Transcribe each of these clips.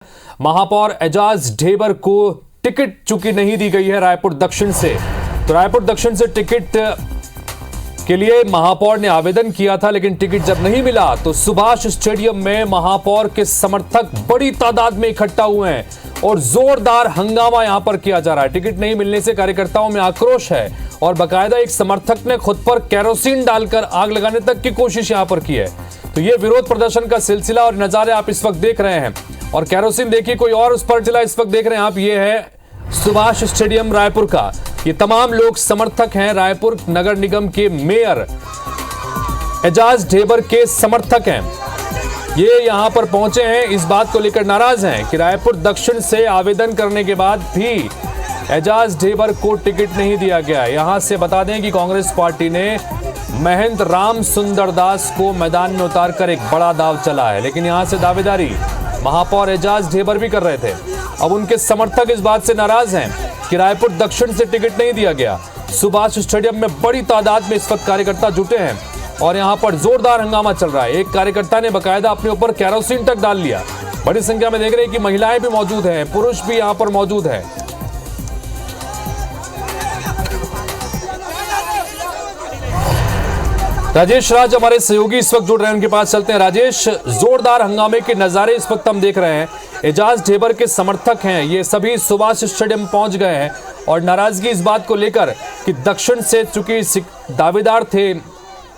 महापौर एजाज ढेबर को टिकट चूंकि नहीं दी गई है रायपुर दक्षिण से, तो रायपुर दक्षिण से टिकट के लिए महापौर ने आवेदन किया था, लेकिन टिकट जब नहीं मिला तो सुभाष स्टेडियम में महापौर के समर्थक बड़ी तादाद में इकट्ठा हुए हैं और जोरदार हंगामा यहां पर किया जा रहा है। टिकट नहीं मिलने से कार्यकर्ताओं में आक्रोश है और बाकायदा एक समर्थक ने खुद पर केरोसिन डालकर आग लगाने तक की कोशिश यहां पर की है। तो ये विरोध प्रदर्शन का सिलसिला और नजारे आप इस वक्त देख रहे हैं और केरोसिन देखिए कोई और उस पर चला, इस वक्त देख रहे हैं आप, ये है सुभाष स्टेडियम रायपुर का। ये तमाम लोग समर्थक हैं, रायपुर नगर निगम के मेयर एजाज ढेबर के समर्थक हैं। ये यहां पर पहुंचे हैं, इस बात को लेकर नाराज हैं कि रायपुर दक्षिण से आवेदन करने के बाद भी एजाज ढेबर को टिकट नहीं दिया गया। यहां से बता दें कि कांग्रेस पार्टी ने महंत राम सुंदर दास को मैदान में उतारकर एक बड़ा दाव चला है, लेकिन यहां से दावेदारी महापौर एजाज ढेबर भी कर रहे थे। अब उनके समर्थक इस बात से नाराज हैं कि रायपुर दक्षिण से टिकट नहीं दिया गया। सुभाष स्टेडियम में बड़ी तादाद में इस वक्त कार्यकर्ता जुटे हैं और यहां पर जोरदार हंगामा चल रहा है। एक कार्यकर्ता ने बकायदा अपने ऊपर केरोसिन तक डाल लिया। बड़ी संख्या में देख रहे हैं कि महिलाएं भी मौजूद हैं, पुरुष भी यहां पर मौजूद है। राजेश राज हमारे सहयोगी इस वक्त जुड़ रहे हैं, उनके पास चलते हैं। राजेश, जोरदार हंगामे के नजारे इस वक्त हम देख रहे हैं। एजाज ढेबर के समर्थक हैं, ये सभी सुभाष स्टेडियम पहुंच गए हैं और नाराजगी इस बात को लेकर कि दक्षिण से चूंकि दावेदार थे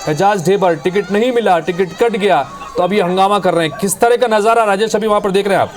एजाज ढेबर, टिकट नहीं मिला, टिकट कट गया, तो अभी हंगामा कर रहे हैं। किस तरह का नजारा राजेश अभी वहां पर देख रहे हैं आप?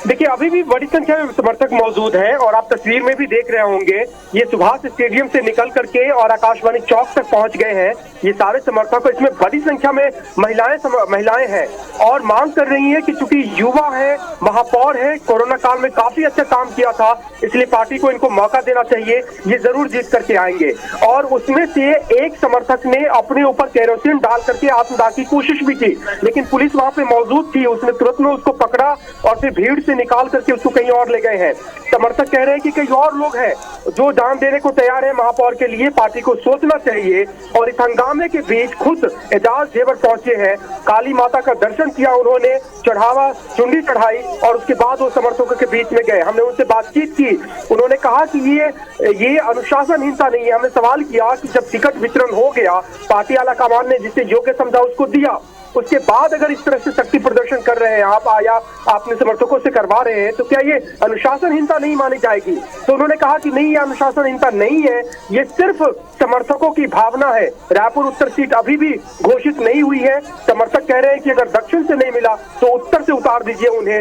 देखिए, अभी भी बड़ी संख्या में समर्थक मौजूद हैं और आप तस्वीर में भी देख रहे होंगे, ये सुभाष स्टेडियम से निकल करके और आकाशवाणी चौक तक पहुंच गए हैं ये सारे समर्थक। इसमें बड़ी संख्या में महिलाएं हैं और मांग कर रही हैं कि चूंकि युवा है, महापौर है, कोरोना काल में काफी अच्छा काम किया था, इसलिए पार्टी को इनको मौका देना चाहिए, ये जरूर जीत करके आएंगे। और उसमें से एक समर्थक ने अपने ऊपर केरोसिन डाल करके आत्मदाह की कोशिश भी की, लेकिन पुलिस वहां पे मौजूद थी, उसने तुरंत में उसको पकड़ा और फिर भीड़ से निकाल करके उसको कहीं और ले गए हैं। समर्थक कह रहे हैं कि कई और लोग हैं जो जान देने को तैयार है महापौर के लिए, पार्टी को सोचना चाहिए। और इस हंगामे के बीच खुद एजाज ढेबर पहुंचे हैं, काली माता का दर्शन किया उन्होंने, चढ़ावा चुंडी चढ़ाई और उसके बाद वो समर्थकों के बीच में गए। हमने उनसे बातचीत की, उन्होंने कहा कि ये अनुशासनहीनता नहीं है। हमने सवाल किया कि जब टिकट वितरण हो गया, पार्टी आला कमान ने जिसे योग्य समझा उसको दिया, उसके बाद अगर इस तरह से शक्ति प्रदर्शन कर रहे हैं आप या आपने समर्थकों से करवा रहे हैं, तो क्या ये अनुशासनहीनता नहीं मानी जाएगी? तो उन्होंने कहा कि नहीं, ये अनुशासनहीनता नहीं है, ये सिर्फ समर्थकों की भावना है। रायपुर उत्तर सीट अभी भी घोषित नहीं हुई है। समर्थक कह रहे हैं कि अगर दक्षिण से नहीं मिला तो उत्तर से उतार दीजिए उन्हें।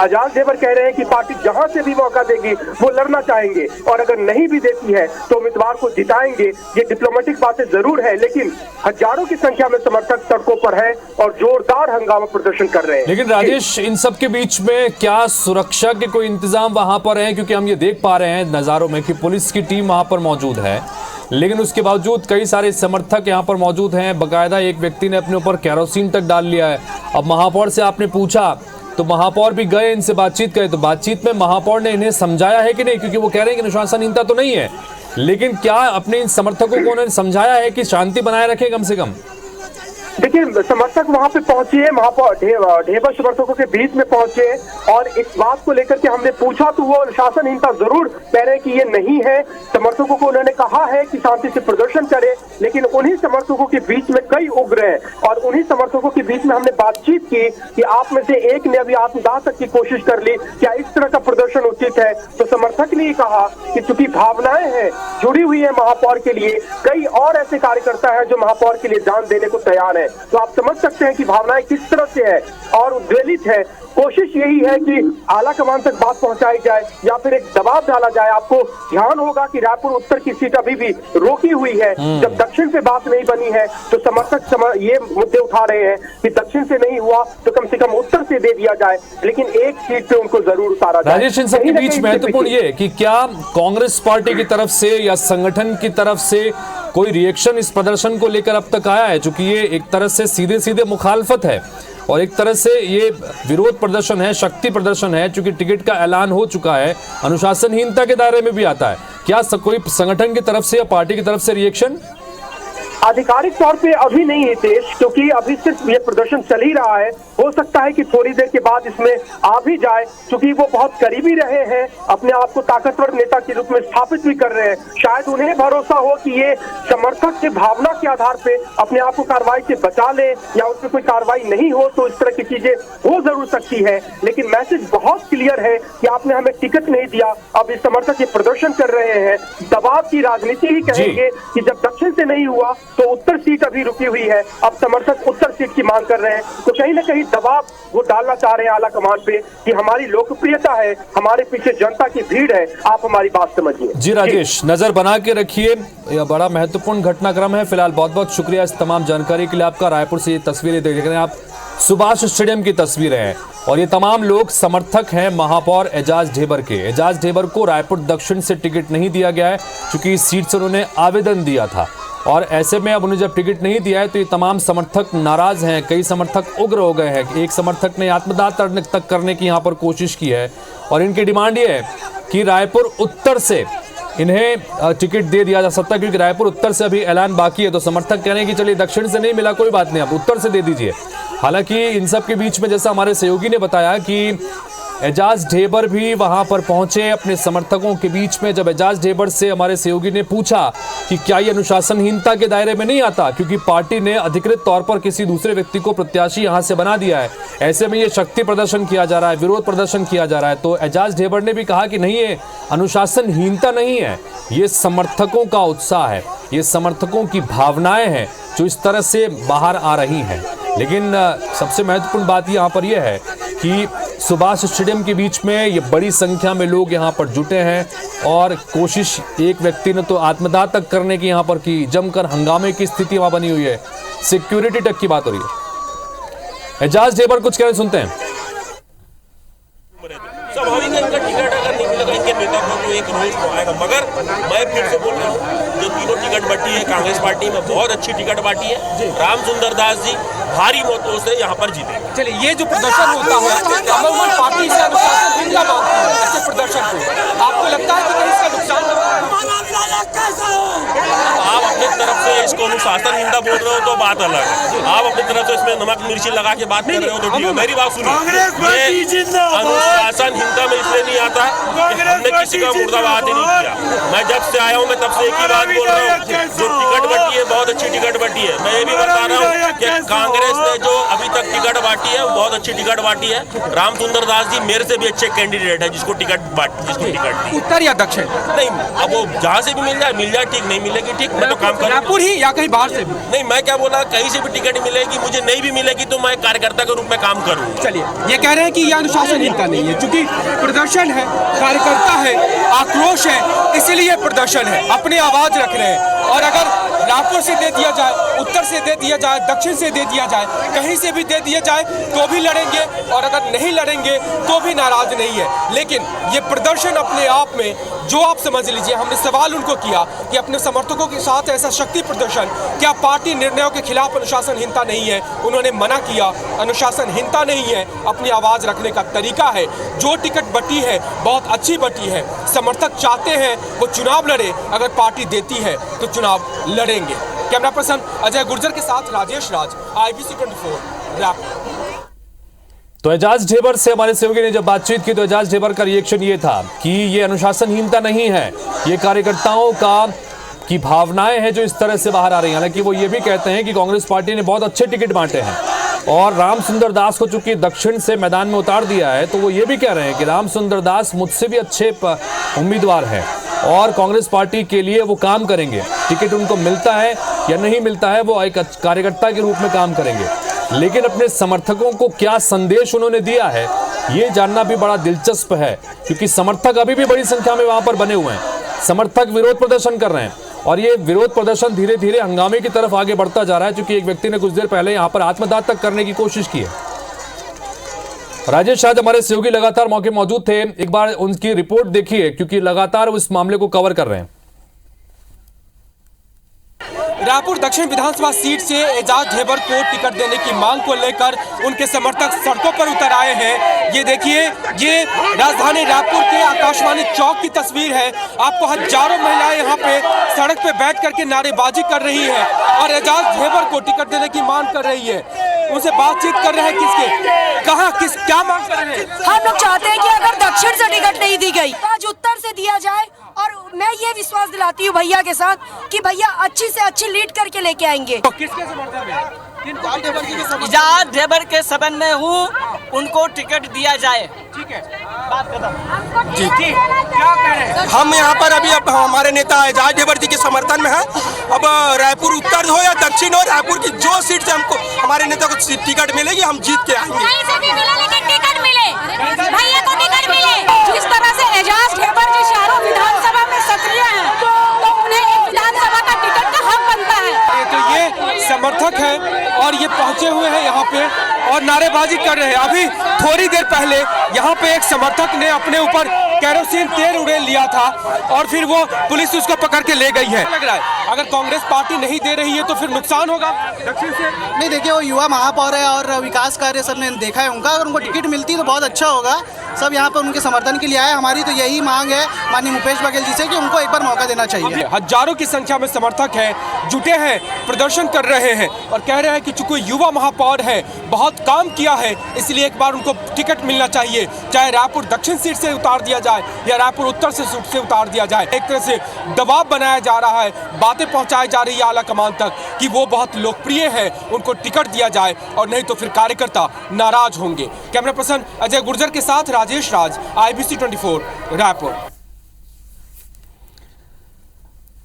एजाज ढेबर कह रहे हैं कि पार्टी जहां से भी मौका देगी वो लड़ना चाहेंगे और अगर नहीं भी देती है तो उम्मीदवार को जिताएंगे। ये डिप्लोमेटिक बातें जरूर है, लेकिन हजारों की संख्या में समर्थक सड़कों पर है और जोरदार हंगामा प्रदर्शन कर रहे हैं। लेकिन राजेश, इन सब के बीच में क्या सुरक्षा के कोई इंतजाम वहां पर है? क्योंकि हम ये देख पा रहे हैं नजारों में कि पुलिस की टीम वहां पर मौजूद है, लेकिन उसके बावजूद कई सारे समर्थक यहां पर मौजूद हैं। बकायदा एक व्यक्ति ने अपने ऊपर केरोसिन तक डाल लिया है। अब महापौर से आपने पूछा तो महापौर भी गए, इनसे बातचीत करे, तो बातचीत में महापौर ने इन्हें समझाया है कि नहीं? क्योंकि वो कह रहे हैं कि अनुशासनहीनता तो नहीं है, लेकिन क्या अपने इन समर्थकों को उन्होंने समझाया है कि शांति बनाए रखें कम से कम? देखिए, समर्थक वहां पे पहुंचे हैं, महापौर ढेबर समर्थकों के बीच में पहुंचे और इस बात को लेकर के हमने पूछा तो वो अनुशासनहीनता जरूर कह रहे हैं कि ये नहीं है। समर्थकों को उन्होंने कहा है कि शांति से प्रदर्शन करे, लेकिन उन्हीं समर्थकों के बीच में कई उग्र हैं और उन्हीं समर्थकों के बीच में हमने बातचीत की कि आप में से एक ने अभी आत्मदाह तक की कोशिश कर ली, क्या इस तरह का प्रदर्शन उचित है? तो समर्थक ने कहा कि चूंकि भावनाएं हैं जुड़ी हुई है महापौर के लिए, कई और ऐसे कार्यकर्ता है जो महापौर के लिए जान देने को तैयार है। तो आप समझ सकते हैं कि भावनाएं किस तरह से है और उद्वेलित है। कोशिश यही है कि आला कमान तक बात पहुंचाई जाए या फिर एक दबाव डाला जाए। आपको ध्यान होगा कि रायपुर उत्तर की सीट अभी भी रोकी हुई है। जब दक्षिण से बात नहीं बनी है तो समर्थक ये मुद्दे उठा रहे हैं कि दक्षिण से नहीं हुआ तो कम से कम उत्तर से दे दिया जाए, लेकिन एक सीट पे उनको जरूर उतारा जाए। राजेश, इन सबके बीच महत्वपूर्ण ये कि क्या कांग्रेस पार्टी की तरफ से या संगठन की तरफ से कोई रिएक्शन इस प्रदर्शन को लेकर अब तक आया है? चूंकि ये एक तरह से सीधे सीधे मुखालफत है और एक तरह से ये विरोध प्रदर्शन है, शक्ति प्रदर्शन है, चूंकि टिकट का ऐलान हो चुका है, अनुशासनहीनता के दायरे में भी आता है। क्या कोई संगठन की तरफ से या पार्टी की तरफ से रिएक्शन? आधिकारिक तौर पे अभी नहीं हितेश, क्योंकि अभी सिर्फ ये प्रदर्शन चल ही रहा है। हो सकता है कि थोड़ी देर के बाद इसमें आ भी जाए, क्योंकि वो बहुत करीबी रहे हैं, अपने आप को ताकतवर नेता के रूप में स्थापित भी कर रहे हैं। शायद उन्हें भरोसा हो कि ये समर्थक के भावना के आधार पे अपने आप को कार्रवाई से बचा ले, या उस पर कोई कार्रवाई नहीं हो तो इस तरह की चीजें हो जरूर सकती है। लेकिन मैसेज बहुत क्लियर है कि आपने हमें टिकट नहीं दिया। अब इस समर्थक ये प्रदर्शन कर रहे हैं, दबाव की राजनीति ही कहेंगे कि जब दक्षिण से नहीं हुआ तो उत्तर सीट अभी रुकी हुई है, अब समर्थक उत्तर सीट की मांग कर रहे हैं। तो कहीं ना कहीं दबाव वो डालना चाह रहे हैं आला कमान पे कि हमारी लोकप्रियता है, हमारे पीछे जनता की भीड़ है, आप हमारी बात समझिए। जी राजेश, नजर बना के रखिए, यह बड़ा महत्वपूर्ण घटनाक्रम है। फिलहाल बहुत बहुत शुक्रिया इस तमाम जानकारी के लिए आपका। रायपुर से ये तस्वीरें देख रहे हैं आप, सुभाष स्टेडियम की तस्वीरें हैं, और ये तमाम लोग समर्थक हैं महापौर एजाज ढेबर के। एजाज ढेबर को रायपुर दक्षिण से टिकट नहीं दिया गया है, क्योंकि इस सीट से उन्होंने आवेदन दिया था, और ऐसे में अब उन्हें जब टिकट नहीं दिया है तो ये तमाम समर्थक नाराज हैं। कई समर्थक उग्र हो गए हैं। एक समर्थक ने आत्मदाह तक करने की यहाँ पर कोशिश की है, और इनकी डिमांड ये है कि रायपुर उत्तर से इन्हें टिकट दे दिया जा सकता है, क्योंकि रायपुर उत्तर से अभी ऐलान बाकी है। तो समर्थक कह रहे हैं कि चलिए दक्षिण से नहीं मिला कोई बात नहीं, अब उत्तर से दे दीजिए। हालांकि इन सब के बीच में जैसा हमारे सहयोगी ने बताया कि एजाज ढेबर भी वहां पर पहुंचे अपने समर्थकों के बीच में। जब एजाज ढेबर से हमारे सहयोगी ने पूछा कि क्या ये अनुशासनहीनता के दायरे में नहीं आता, क्योंकि पार्टी ने अधिकृत तौर पर किसी दूसरे व्यक्ति को प्रत्याशी यहां से बना दिया है, ऐसे में ये शक्ति प्रदर्शन किया जा रहा है, विरोध प्रदर्शन किया जा रहा है। तो एजाज ढेबर ने भी कहा कि नहीं, ये अनुशासनहीनता नहीं है, ये समर्थकों का उत्साह है, ये समर्थकों की भावनाएं हैं जो इस तरह से बाहर आ रही हैं। लेकिन सबसे महत्वपूर्ण बात यहाँ पर यह है कि सुभाष स्टेडियम के बीच में ये बड़ी संख्या में लोग यहाँ पर जुटे हैं, और कोशिश एक व्यक्ति ने तो आत्मदाह तक करने की यहाँ पर की, जमकर हंगामे की स्थिति वहाँ बनी हुई है, सिक्योरिटी तक की बात हो रही है। एजाज ढेबर कुछ कह रहे, सुनते हैं। स्वाभाविक है, इनका टिकट अगर नहीं मिलेगा इनके नेता को एक रोष तो आएगा। मगर मैं फिर से बोल रहा हूँ, जो तीनों टिकट बटी है कांग्रेस पार्टी में, बहुत अच्छी टिकट बांटी है। राम सुंदर दास जी भारी मतों से यहाँ पर जीते। चलिए, ये जो प्रदर्शन होता है, अमूमन पार्टी से अनुशासनहीनता मांगती है ऐसे प्रदर्शन को, आपको लगता है कि कहीं इसका नुकसान होगा? आप अपनी तरफ से इसको अनुशासनहीनता बोल रहे हो तो बात अलग है, आप अपनी तरफ से इसमें नमक मिर्ची लगा के बात कर रहे हो तो ठीक है। मेरी बात सुनिए, अनुशासनहीनता में इसलिए नहीं आता कि हमने किसी का मुर्दाबाद ही नहीं किया। मैं जब से आया हूँ मैं तब से एक ही बात बोल रहा हूँ, जो टिकट बटी है बहुत अच्छी टिकट बटी है। मैं ये भी बता रहा हूँ कि कांग्रेस ने जो अभी तक टिकट बांटी है वो बहुत अच्छी टिकट बांटी है। राम सुंदर दास जी मेरे से भी अच्छे कैंडिडेट है जिसको टिकट दी। उत्तर या दक्षिण नहीं, अब वो जहाँ से भी मिल जाए ठीक, नहीं मिलेगी ठीक, मैं तो काम करूँ। रायपुर ही या कहीं बाहर से भी? नहीं, मैं क्या बोला, कहीं से भी टिकट मिलेगी, मुझे नहीं भी मिलेगी तो मैं कार्यकर्ता के रूप में काम करूँगा। चलिए, ये कह रहे हैं कि यह अनुशासनहीनता नहीं है, क्योंकि प्रदर्शन है, कार्यकर्ता है, आक्रोश है, इसीलिए प्रदर्शन है, अपनी आवाज रख रहे हैं। और अगर रायपुर से दे दिया जाए, उत्तर से दे दिया जाए, दक्षिण से दे दिया जाए, कहीं से भी दे दिया जाए तो भी लड़ेंगे, और अगर नहीं लड़ेंगे तो भी नाराज नहीं है। लेकिन ये प्रदर्शन अपने आप में, जो आप समझ लीजिए, हमने सवाल उनको किया कि अपने समर्थकों के साथ ऐसा शक्ति प्रदर्शन क्या पार्टी निर्णयों के खिलाफ अनुशासनहीनता नहीं है? उन्होंने मना किया, अनुशासनहीनता नहीं है, अपनी आवाज रखने का तरीका है। जो टिकट बटी है बहुत अच्छी बटी है, समर्थक चाहते हैं वो चुनाव लड़े, अगर पार्टी देती है तो चुनाव लड़ेंगे। कैमरा पर्सन अजय गुर्जर के साथ राजेश राज, IBC 24 रायपुर। तो एजाज ढेबर से हमारे सहयोगी ने जब बातचीत की तो एजाज ढेबर का रिएक्शन ये था कि ये अनुशासनहीनता नहीं है, ये कार्यकर्ताओं की भावनाएं हैं जो इस तरह से बाहर आ रही हैं। हालांकि वो ये भी कहते हैं कि कांग्रेस पार्टी ने बहुत अच्छे टिकट बांटे हैं, और राम सुंदर दास को चूंकि दक्षिण से मैदान में उतार दिया है, तो वो ये भी कह रहे हैं कि राम सुंदर दास मुझसे भी अच्छे उम्मीदवार हैं, और कांग्रेस पार्टी के लिए वो काम करेंगे। टिकट उनको मिलता है या नहीं मिलता है, वो एक कार्यकर्ता के रूप में काम करेंगे। लेकिन अपने समर्थकों को क्या संदेश उन्होंने दिया है, ये जानना भी बड़ा दिलचस्प है, क्योंकि समर्थक अभी भी बड़ी संख्या में वहां पर बने हुए हैं। समर्थक विरोध प्रदर्शन कर रहे हैं, और ये विरोध प्रदर्शन धीरे धीरे हंगामे की तरफ आगे बढ़ता जा रहा है, क्योंकि एक व्यक्ति ने कुछ देर पहले यहाँ पर आत्मदाह तक करने की कोशिश की है। राजेश शायद हमारे सहयोगी लगातार मौके मौजूद थे, एक बार उनकी रिपोर्ट देखिए, क्योंकि लगातार वो इस मामले को कवर कर रहे हैं। रायपुर दक्षिण विधानसभा सीट से एजाज ढेबर को टिकट देने की मांग को लेकर उनके समर्थक सड़कों पर उतर आए हैं। ये देखिए, ये राजधानी रायपुर के आकाशवाणी चौक की तस्वीर है। आपको हजारों महिलाएं यहाँ पे सड़क पे बैठ करके नारेबाजी कर रही है और एजाज ढेबर को टिकट देने की मांग कर रही है। उनसे बातचीत कर रहे हैं। किसके कहाँ किस क्या मांग कर रहे हैं? हम लोग चाहते हैं कि अगर दक्षिण से टिकट नहीं दी गई तो आज उत्तर से दिया जाए, और मैं ये विश्वास दिलाती हूँ भैया के साथ कि भैया अच्छी से अच्छी लीड करके लेके आएंगे। तो किसके समर्थन में? इजाज ढेबर के संबंध में हूँ, उनको टिकट दिया जाए। ठीक है, बात खत्म। जी क्या कह रहे हैं? हम यहाँ पर अभी अब हमारे नेता एजाज ढेबर जी के समर्थन में हैं। अब रायपुर उत्तर हो या दक्षिण हो, रायपुर की जो सीट से हमको हमारे नेता को टिकट मिलेगी हम जीत के आएंगे। कहीं से भी मिले लेकिन टिकट मिले, भैया को टिकट मिले। जिस तरह से एजाज ढेबर जी शहरों विधानसभा में सक्रिय हैं, तो उन्हें एक विधानसभा का टिकट का हक बनता है। तो ये समर्थक है और ये पहुंचे हुए हैं यहाँ पे और नारेबाजी कर रहे हैं। अभी थोड़ी देर पहले यहाँ पे एक समर्थक ने अपने ऊपर केरोसिन तेल उड़ेल लिया था और फिर वो पुलिस उसको पकड़ के ले गई है। लग रहा है अगर कांग्रेस पार्टी नहीं दे रही है तो फिर नुकसान होगा दक्षिण से। नहीं, देखिए वो युवा महापौर है और विकास कार्य सबने देखा है उनका। अगर उनको टिकट मिलती तो बहुत अच्छा होगा। सब यहाँ पर उनके समर्थन के लिए आए। हमारी तो यही मांग है माननीय भूपेश बघेल जी से कि उनको एक बार मौका देना चाहिए। हजारों की संख्या में समर्थक हैं, जुटे हैं, प्रदर्शन कर रहे हैं और कह रहे हैं कि चूंकि युवा महापौर है, बहुत काम किया है, इसलिए एक बार उनको टिकट मिलना चाहिए। चाहे रायपुर दक्षिण सीट से उतार दिया जाए या रायपुर उत्तर से उतार दिया जाए। एक तरह से दबाव बनाया जा रहा है, बातें पहुंचाई जा रही है आला कमान तक कि वो बहुत लोकप्रिय है, उनको टिकट दिया जाए और नहीं तो फिर कार्यकर्ता नाराज होंगे। कैमरा पर्सन अजय गुर्जर के साथ राजेश राज, IBC 24 रायपुर।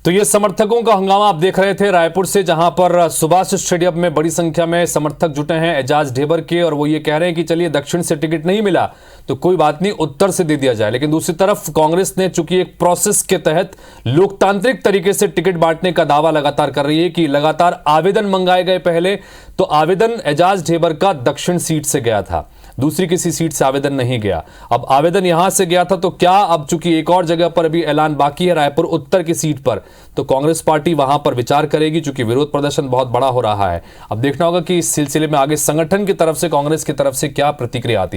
तो ये समर्थकों का हंगामा आप देख रहे थे रायपुर से, जहां पर सुभाष स्टेडियम में बड़ी संख्या में समर्थक जुटे हैं एजाज ढेबर के, और वो ये कह रहे हैं कि चलिए दक्षिण से टिकट नहीं मिला तो कोई बात नहीं, उत्तर से दे दिया जाए। लेकिन दूसरी तरफ कांग्रेस ने चूंकि एक प्रोसेस के तहत लोकतांत्रिक तरीके से टिकट बांटने का दावा लगातार कर रही है कि लगातार आवेदन मंगाए गए पहले, तो आवेदन एजाज ढेबर का दक्षिण सीट से गया था, दूसरी किसी सीट से आवेदन नहीं गया। अब आवेदन यहां से गया था, तो क्या अब चूंकि एक और जगह पर अभी ऐलान बाकी है रायपुर उत्तर की सीट पर, तो कांग्रेस पार्टी वहां पर विचार करेगी, चूंकि विरोध प्रदर्शन बहुत बड़ा हो रहा है। अब देखना होगा कि इस सिलसिले में आगे संगठन की तरफ से, कांग्रेस की तरफ से क्या प्रतिक्रिया आती है।